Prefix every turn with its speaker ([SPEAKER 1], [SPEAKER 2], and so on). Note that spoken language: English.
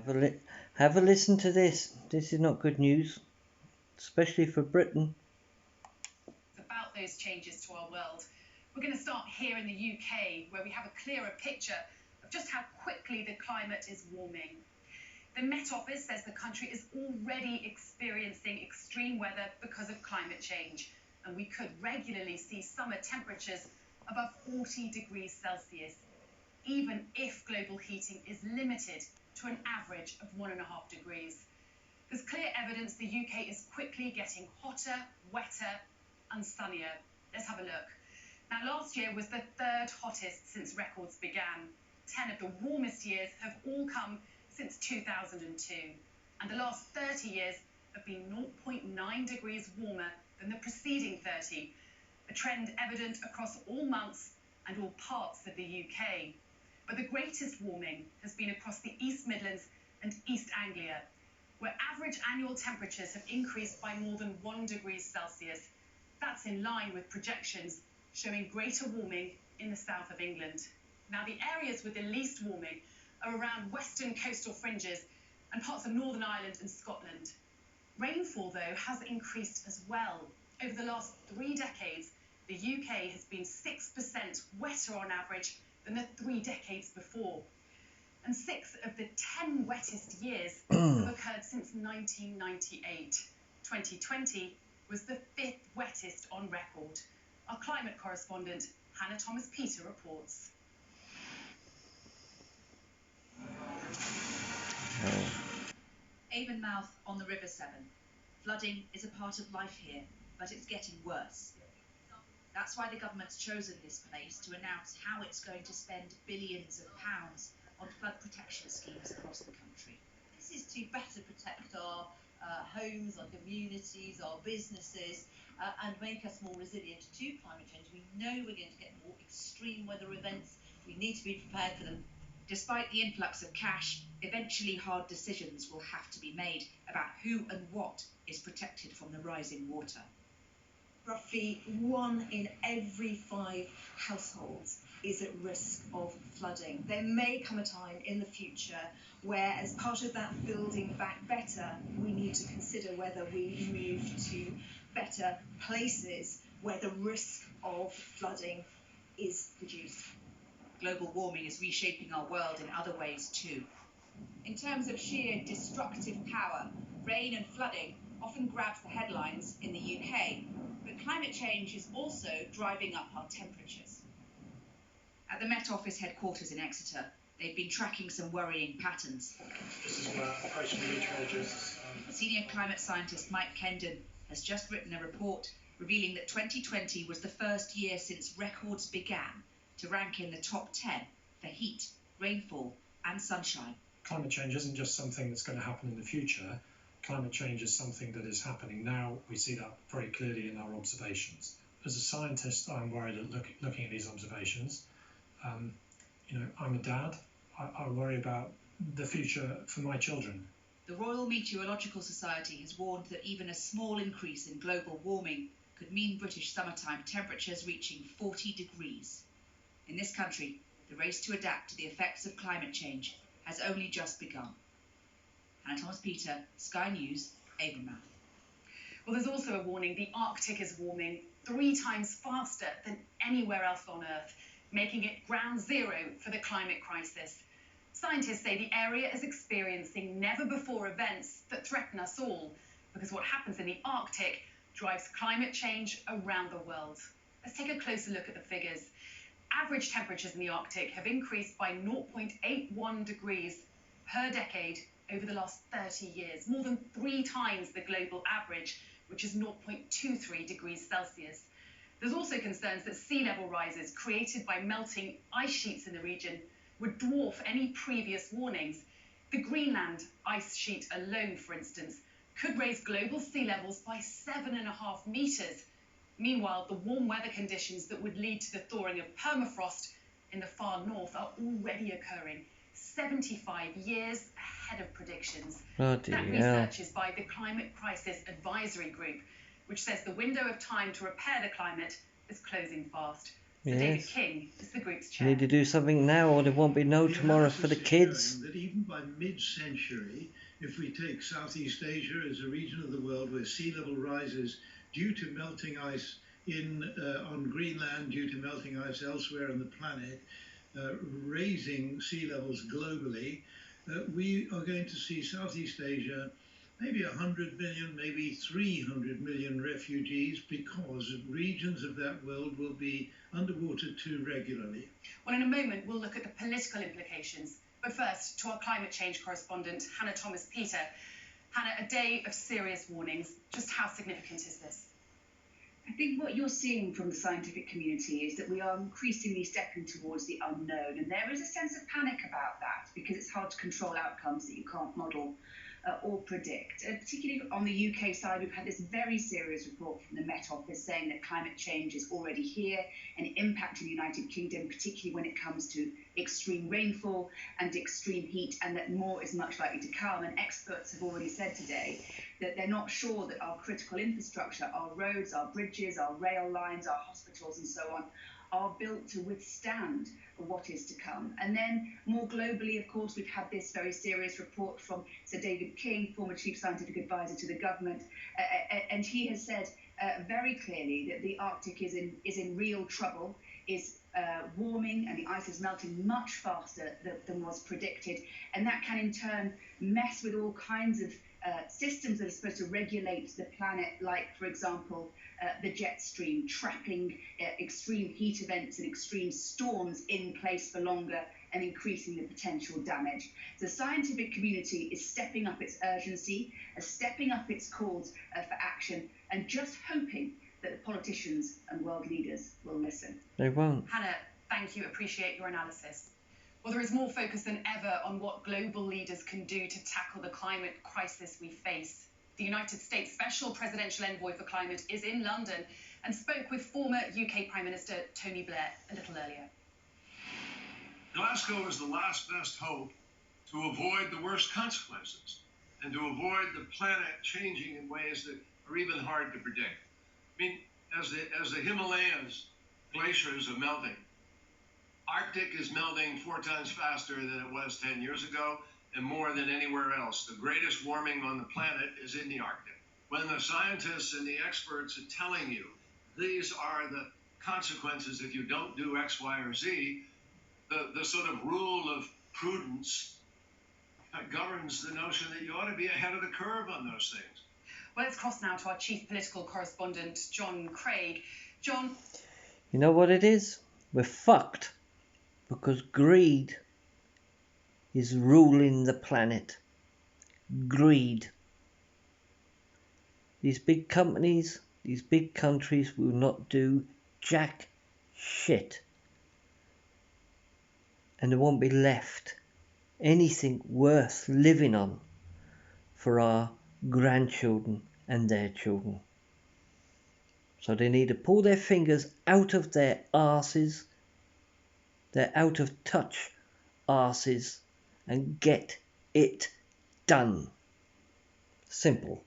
[SPEAKER 1] Have a, have a listen to this. This is not good news, especially for Britain.
[SPEAKER 2] About those changes to our world. We're going to start here in the UK, where we have a clearer picture of just how quickly the climate is warming. The Met Office says the country is already experiencing extreme weather because of climate change, and we could regularly see summer temperatures above 40 degrees Celsius, even if global heating is limited to an average of 1.5 degrees. There's clear evidence the UK is quickly getting hotter, wetter, and sunnier. Let's have a look. Now, last year was the third hottest since records began. 10 of the warmest years have all come since 2002, and the last 30 years have been 0.9 degrees warmer than the preceding 30, a trend evident across all months and all parts of the UK. But the greatest warming has been across the East Midlands and East Anglia, where average annual temperatures have increased by more than 1 degree Celsius. That's in line with projections showing greater warming in the south of England. Now, the areas with the least warming are around western coastal fringes and parts of Northern Ireland and Scotland. Rainfall, though, has increased as well. Over the last 3 decades, the UK has been 6% wetter on average than the 3 decades before. And 6 of the 10 wettest years have occurred since 1998. 2020 was the 5th wettest on record. Our climate correspondent, Hannah Thomas-Peter, reports.
[SPEAKER 3] Avonmouth on the River Severn. Flooding is a part of life here, but it's getting worse. That's why the government's chosen this place to announce how it's going to spend billions of pounds on flood protection schemes across the country.
[SPEAKER 4] This is to better protect our homes, our communities, our businesses, and make us more resilient to climate change. We know we're going to get more extreme weather events. We need to be prepared for them.
[SPEAKER 3] Despite the influx of cash, eventually hard decisions will have to be made about who and what is protected from the rising water.
[SPEAKER 4] Roughly 1 in every 5 households is at risk of flooding. There may come a time in the future where, as part of that building back better, we need to consider whether we move to better places where the risk of flooding is reduced.
[SPEAKER 3] Global warming is reshaping our world in other ways too. In terms of sheer destructive power, rain and flooding often grabs the headlines in the UK, but climate change is also driving up our temperatures. At the Met Office headquarters in Exeter, they've been tracking some worrying patterns.
[SPEAKER 5] This is where approaching the reach ranges.
[SPEAKER 3] Senior climate scientist Mike Kendon has just written a report revealing that 2020 was the first year since records began to rank in the top 10 for heat, rainfall and sunshine.
[SPEAKER 5] Climate change isn't just something that's going to happen in the future. Climate change is something that is happening now. We see that very clearly in our observations. As a scientist, I'm worried at looking at these observations. I'm a dad. I worry about the future for my children.
[SPEAKER 3] The Royal Meteorological Society has warned that even a small increase in global warming could mean British summertime temperatures reaching 40 degrees. In this country, the race to adapt to the effects of climate change has only just begun. Hannah Thomas-Peter, Sky News, Avonmouth.
[SPEAKER 2] Well, there's also a warning. The Arctic is warming 3 times faster than anywhere else on Earth, making it ground zero for the climate crisis. Scientists say the area is experiencing never-before events that threaten us all, because what happens in the Arctic drives climate change around the world. Let's take a closer look at the figures. Average temperatures in the Arctic have increased by 0.81 degrees per decade over the last 30 years, more than 3 times the global average, which is 0.23 degrees Celsius. There's also concerns that sea level rises created by melting ice sheets in the region would dwarf any previous warnings. The Greenland ice sheet alone, for instance, could raise global sea levels by 7.5 metres. Meanwhile, the warm weather conditions that would lead to the thawing of permafrost in the far north are already occurring, 75 years ahead of predictions.
[SPEAKER 1] Bloody
[SPEAKER 2] That
[SPEAKER 1] hell.
[SPEAKER 2] research is by the Climate Crisis Advisory Group, which says the window of time to repair the climate is closing fast. Sir David
[SPEAKER 1] Yes.
[SPEAKER 2] King is the group's
[SPEAKER 1] We
[SPEAKER 2] chair.
[SPEAKER 1] need to do something now or there won't be no tomorrow for the kids.
[SPEAKER 6] Showing that even by mid-century, if we take Southeast Asia as a region of the world where sea level rises due to melting ice on Greenland, due to melting ice elsewhere on the planet, raising sea levels globally, we are going to see Southeast Asia maybe 100 million, maybe 300 million refugees because regions of that world will be underwater too regularly.
[SPEAKER 2] Well, in a moment, we'll look at the political implications. But first, to our climate change correspondent, Hannah Thomas-Peter. Hannah, a day of serious warnings. Just how significant is this?
[SPEAKER 7] I think what you're seeing from the scientific community is that we are increasingly stepping towards the unknown, and there is a sense of panic about that because it's hard to control outcomes that you can't model or predict. Particularly on the UK side, we've had this very serious report from the Met Office saying that climate change is already here and impacting the United Kingdom, particularly when it comes to extreme rainfall and extreme heat, and that more is much likely to come. And experts have already said today that they're not sure that our critical infrastructure, our roads, our bridges, our rail lines, our hospitals and so on, are built to withstand what is to come. And then more globally, of course, we've had this very serious report from Sir David King, former Chief Scientific Advisor to the government, and he has said very clearly that the Arctic is in real trouble, is warming, and the ice is melting much faster than was predicted, and that can in turn mess with all kinds of systems that are supposed to regulate the planet, like, for example, the jet stream, trapping extreme heat events and extreme storms in place for longer and increasing the potential damage. The scientific community is stepping up its urgency, stepping up its calls for action, and just hoping that the politicians and world leaders will listen.
[SPEAKER 1] They won't.
[SPEAKER 2] Hannah, thank you. Appreciate your analysis. Well, there is more focus than ever on what global leaders can do to tackle the climate crisis we face. The United States Special Presidential Envoy for Climate is in London and spoke with former UK Prime Minister Tony Blair a little earlier.
[SPEAKER 8] Glasgow is the last best hope to avoid the worst consequences and to avoid the planet changing in ways that are even hard to predict. I mean, as the Himalayas glaciers are melting, Arctic is melting 4 times faster than it was 10 years ago and more than anywhere else. The greatest warming on the planet is in the Arctic. When the scientists and the experts are telling you these are the consequences if you don't do X, Y, or Z, the sort of rule of prudence governs the notion that you ought to be ahead of the curve on those things.
[SPEAKER 2] Well, let's cross now to our chief political correspondent, John Craig. John?
[SPEAKER 1] You know what it is? We're fucked. Because greed is ruling the planet. Greed. These big companies, these big countries will not do jack shit. And there won't be left anything worth living on for our grandchildren and their children. So they need to pull their fingers out of their arses, their out of touch arses, and get it done. Simple.